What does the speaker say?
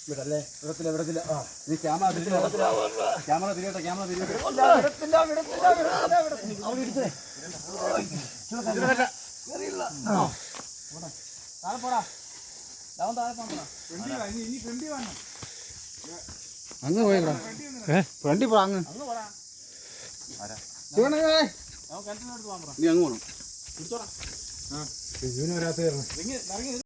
വിടല്ലേ വിടത്തില്ല വിടത്തില്ല നീ ക്യാമറ ക്യാമറ തിരിയട്ടെ ക്യാമറ തിരിയട്ടെ താഴെ പോടാ താഴെ പോടാ അങ്ങ് പോയടാ ഫ്രണ്ടി പോ അങ്ങ് നീ അങ്ങ് പോണം